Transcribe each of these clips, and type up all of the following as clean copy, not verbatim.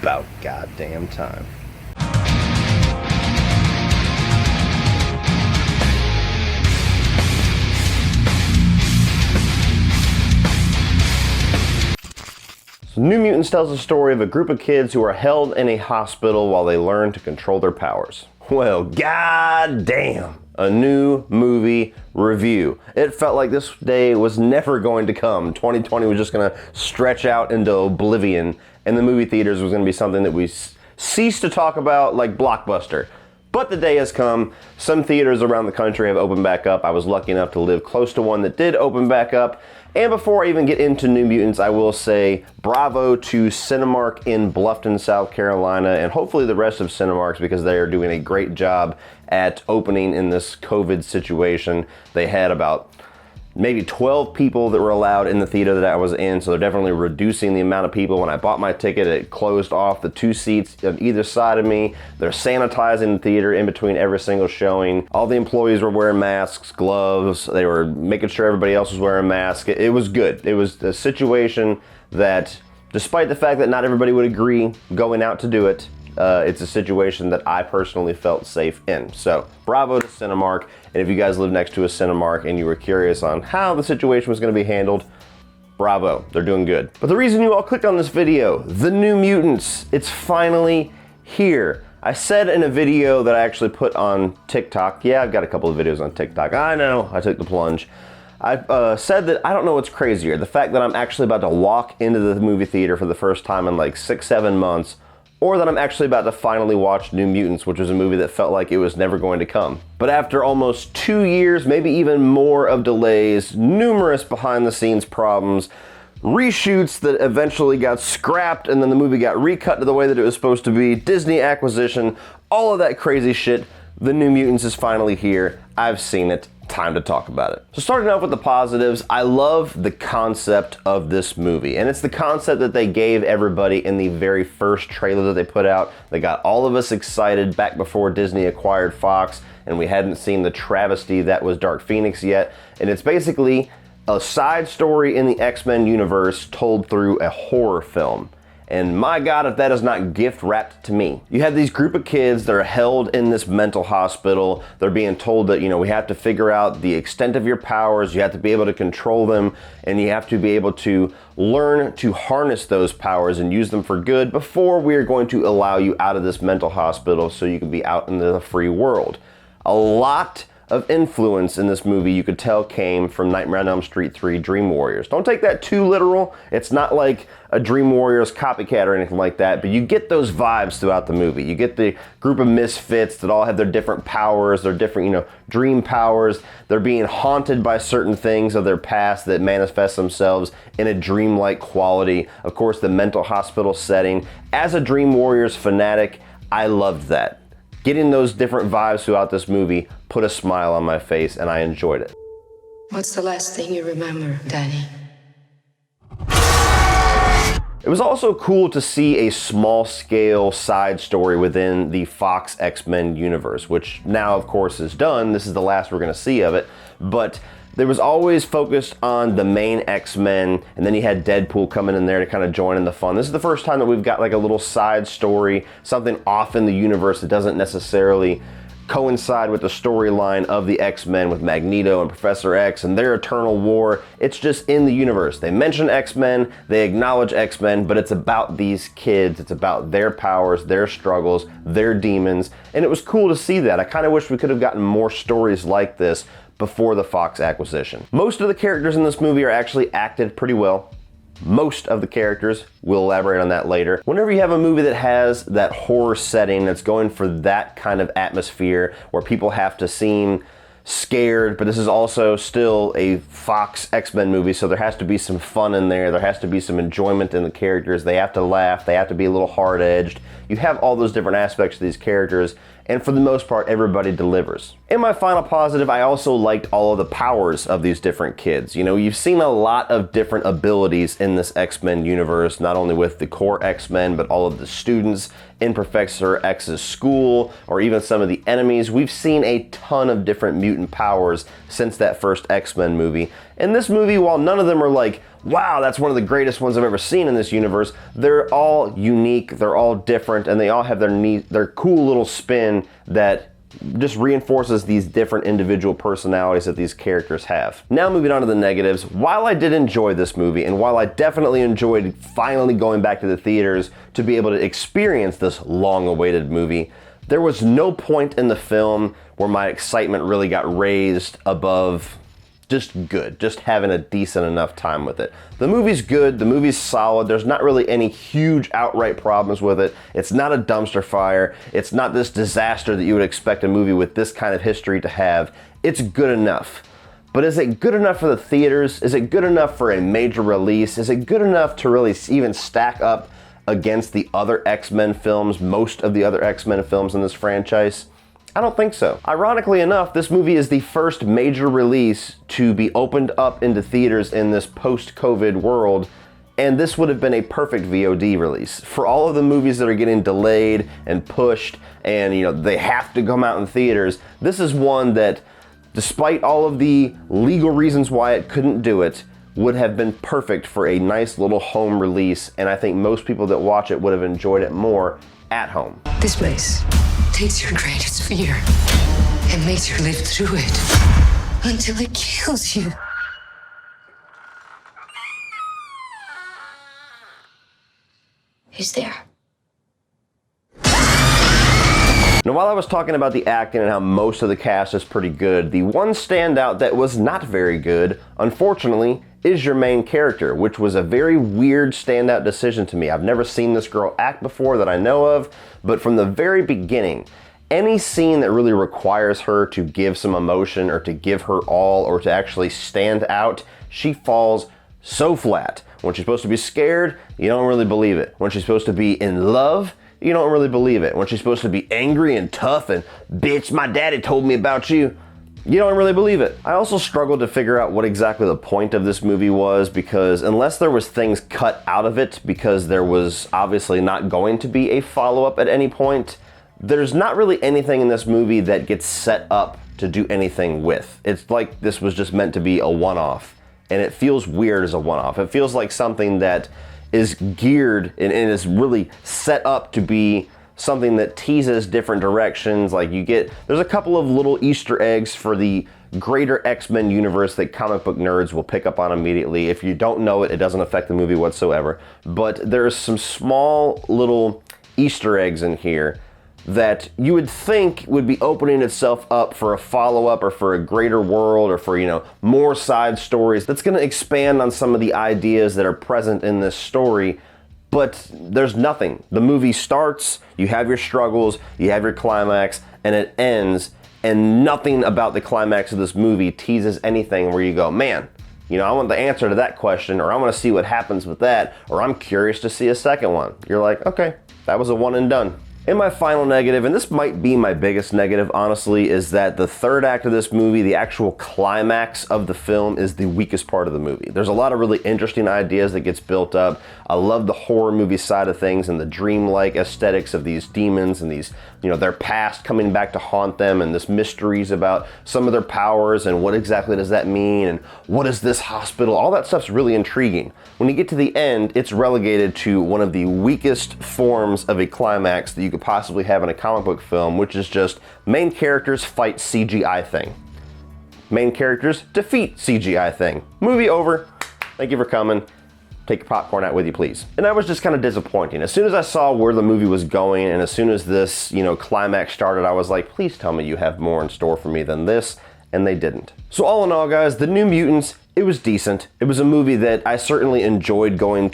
About goddamn time. New Mutants tells the story of a group of kids who are held in a hospital while they learn to control their powers. Well, goddamn, a new movie review. It felt like this day was never going to come. 2020 was just going to stretch out into oblivion, and the movie theaters was going to be something that we ceased to talk about like Blockbuster. But the day has come. Some theaters around the country have opened back up. I was lucky enough to live close to one that did open back up. And before I even get into New Mutants, I will say bravo to Cinemark in Bluffton, South Carolina, and hopefully the rest of Cinemarks, because they are doing a great job at opening in this COVID situation. They had about maybe 12 people that were allowed in the theater that I was in, so they're definitely reducing the amount of people. When I bought my ticket, it closed off the 2 seats on either side of me. They're sanitizing the theater in between every single showing. All the employees were wearing masks, gloves. They were making sure everybody else was wearing masks. It was good. It was a situation that, despite the fact that not everybody would agree going out to do it, it's a situation that I personally felt safe in. So bravo to Cinemark. And if you guys live next to a Cinemark and you were curious on how the situation was going to be handled, bravo, they're doing good. But the reason you all clicked on this video, the New Mutants, it's finally here. I said in a video that I actually put on TikTok, yeah, I've got a couple of videos on TikTok, I know, I took the plunge. I said that I don't know what's crazier, the fact that I'm actually about to walk into the movie theater for the first time in like 6-7 months, or that I'm actually about to finally watch New Mutants, which was a movie that felt like it was never going to come. But after almost 2 years, maybe even more of delays, numerous behind-the-scenes problems, reshoots that eventually got scrapped, and then the movie got recut to the way that it was supposed to be, Disney acquisition, all of that crazy shit, the New Mutants is finally here. I've seen it. Time to talk about it. So starting off with the positives, I love the concept of this movie, and it's the concept that they gave everybody in the very first trailer that they put out. They got all of us excited back before Disney acquired Fox, and we hadn't seen the travesty that was Dark Phoenix yet, and it's basically a side story in the X-Men universe told through a horror film. And my God, if that is not gift wrapped to me. You have these group of kids that are held in this mental hospital. They're being told that, we have to figure out the extent of your powers. You have to be able to control them, and you have to be able to learn to harness those powers and use them for good before we are going to allow you out of this mental hospital so you can be out in the free world. A lot of influence in this movie you could tell came from Nightmare on Elm Street 3 Dream Warriors. Don't take that too literal. It's not like a Dream Warriors copycat or anything like that, but you get those vibes throughout the movie. You get the group of misfits that all have their different powers, their different, dream powers. They're being haunted by certain things of their past that manifest themselves in a dreamlike quality. Of course, the mental hospital setting. As a Dream Warriors fanatic, I loved that. Getting those different vibes throughout this movie put a smile on my face, and I enjoyed it. What's the last thing you remember, Danny? It was also cool to see a small-scale side story within the Fox X-Men universe, which now, of course, is done. This is the last we're going to see of it, but there was always focused on the main X-Men, and then you had Deadpool coming in there to kind of join in the fun. This is the first time that we've got like a little side story, something off in the universe that doesn't necessarily coincide with the storyline of the X-Men with Magneto and Professor X and their eternal war. It's just in the universe. They mention X-Men, they acknowledge X-Men, but it's about these kids. It's about their powers, their struggles, their demons, and it was cool to see that. I kind of wish we could have gotten more stories like this before the Fox acquisition. Most of the characters in this movie are actually acted pretty well. Most of the characters, we'll elaborate on that later. Whenever you have a movie that has that horror setting that's going for that kind of atmosphere where people have to seem scared, but this is also still a Fox X-Men movie, so there has to be some fun in there. There has to be some enjoyment in the characters. They have to laugh. They have to be a little hard-edged. You have all those different aspects of these characters, and for the most part, everybody delivers. In my final positive, I also liked all of the powers of these different kids. You've seen a lot of different abilities in this X-Men universe, not only with the core X-Men, but all of the students in Professor X's school, or even some of the enemies. We've seen a ton of different mutant powers since that first X-Men movie, And this movie, while none of them are like, wow, that's one of the greatest ones I've ever seen in this universe, they're all unique, they're all different, and they all have their cool little spin that just reinforces these different individual personalities that these characters have. Now moving on to the negatives, while I did enjoy this movie, and while I definitely enjoyed finally going back to the theaters to be able to experience this long-awaited movie, there was no point in the film where my excitement really got raised above just good, just having a decent enough time with it. The movie's good, the movie's solid, there's not really any huge outright problems with it. It's not a dumpster fire, it's not this disaster that you would expect a movie with this kind of history to have. It's good enough. But is it good enough for the theaters? Is it good enough for a major release? Is it good enough to really even stack up against the other X-Men films, most of the other X-Men films in this franchise? I don't think so. Ironically enough, this movie is the first major release to be opened up into theaters in this post-COVID world, and this would have been a perfect VOD release. For all of the movies that are getting delayed and pushed and they have to come out in theaters, this is one that, despite all of the legal reasons why it couldn't do it, would have been perfect for a nice little home release, and I think most people that watch it would have enjoyed it more at home. This place takes your greatest fear and makes you live through it until it kills you. Who's there? Now, while I was talking about the acting and how most of the cast is pretty good, the one standout that was not very good, unfortunately, is your main character, which was a very weird standout decision to me. I've never seen this girl act before that I know of, but from the very beginning, any scene that really requires her to give some emotion or to give her all or to actually stand out, she falls so flat. When she's supposed to be scared, you don't really believe it. When she's supposed to be in love, you don't really believe it. When she's supposed to be angry and tough and, bitch, my daddy told me about you, you don't really believe it. I also struggled to figure out what exactly the point of this movie was, because unless there was things cut out of it because there was obviously not going to be a follow-up at any point, there's not really anything in this movie that gets set up to do anything with. It's like this was just meant to be a one-off, and it feels weird as a one-off. It feels like something that is geared and is really set up to be something that teases different directions. Like there's a couple of little Easter eggs for the greater X-Men universe that comic book nerds will pick up on immediately. If you don't know it, it doesn't affect the movie whatsoever. But there's some small little Easter eggs in here that you would think would be opening itself up for a follow-up or for a greater world or for, more side stories that's going to expand on some of the ideas that are present in this story. But there's nothing. The movie starts, you have your struggles, you have your climax, and it ends, and nothing about the climax of this movie teases anything where you go, man, I want the answer to that question, or I want to see what happens with that, or I'm curious to see a second one. You're like, okay, that was a one and done. And my final negative, and this might be my biggest negative, honestly, is that the third act of this movie, the actual climax of the film, is the weakest part of the movie. There's a lot of really interesting ideas that gets built up. I love the horror movie side of things and the dreamlike aesthetics of these demons and these, their past coming back to haunt them, and this mysteries about some of their powers and what exactly does that mean and what is this hospital. All that stuff's really intriguing. When you get to the end, it's relegated to one of the weakest forms of a climax that you could possibly have in a comic book film, which is just main characters fight CGI thing. Main characters defeat CGI thing. Movie over. Thank you for coming. Take your popcorn out with you, please. And that was just kind of disappointing. As soon as I saw where the movie was going, and as soon as this, climax started, I was like, please tell me you have more in store for me than this, and they didn't. So all in all, guys, The New Mutants, it was decent. It was a movie that I certainly enjoyed going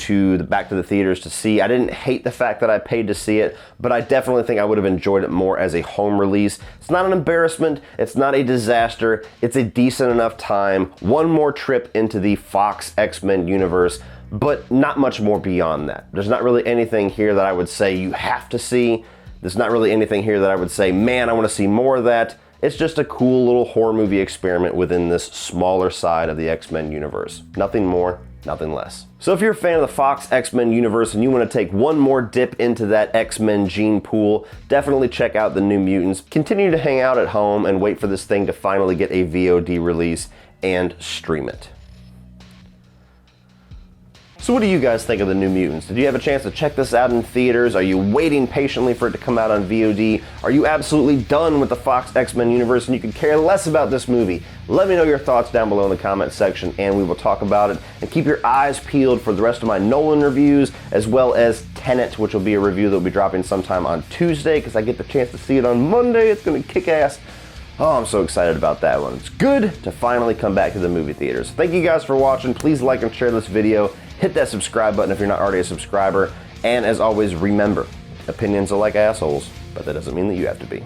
back to the theaters to see. I didn't hate the fact that I paid to see it, but I definitely think I would have enjoyed it more as a home release. It's not an embarrassment. It's not a disaster. It's a decent enough time. One more trip into the Fox X-Men universe, but not much more beyond that. There's not really anything here that I would say you have to see. There's not really anything here that I would say, man, I want to see more of that. It's just a cool little horror movie experiment within this smaller side of the X-Men universe. Nothing more, nothing less. So if you're a fan of the Fox X-Men universe and you want to take one more dip into that X-Men gene pool, definitely check out The New Mutants. Continue to hang out at home and wait for this thing to finally get a VOD release and stream it. So what do you guys think of the New Mutants? Did you have a chance to check this out in theaters? Are you waiting patiently for it to come out on VOD? Are you absolutely done with the Fox X-Men universe and you could care less about this movie? Let me know your thoughts down below in the comment section and we will talk about it. And keep your eyes peeled for the rest of my Nolan reviews, as well as Tenet, which will be a review that will be dropping sometime on Tuesday because I get the chance to see it on Monday. It's going to kick ass. Oh, I'm so excited about that one. It's good to finally come back to the movie theaters. Thank you guys for watching. Please like and share this video. Hit that subscribe button if you're not already a subscriber. And as always, remember, opinions are like assholes, but that doesn't mean that you have to be.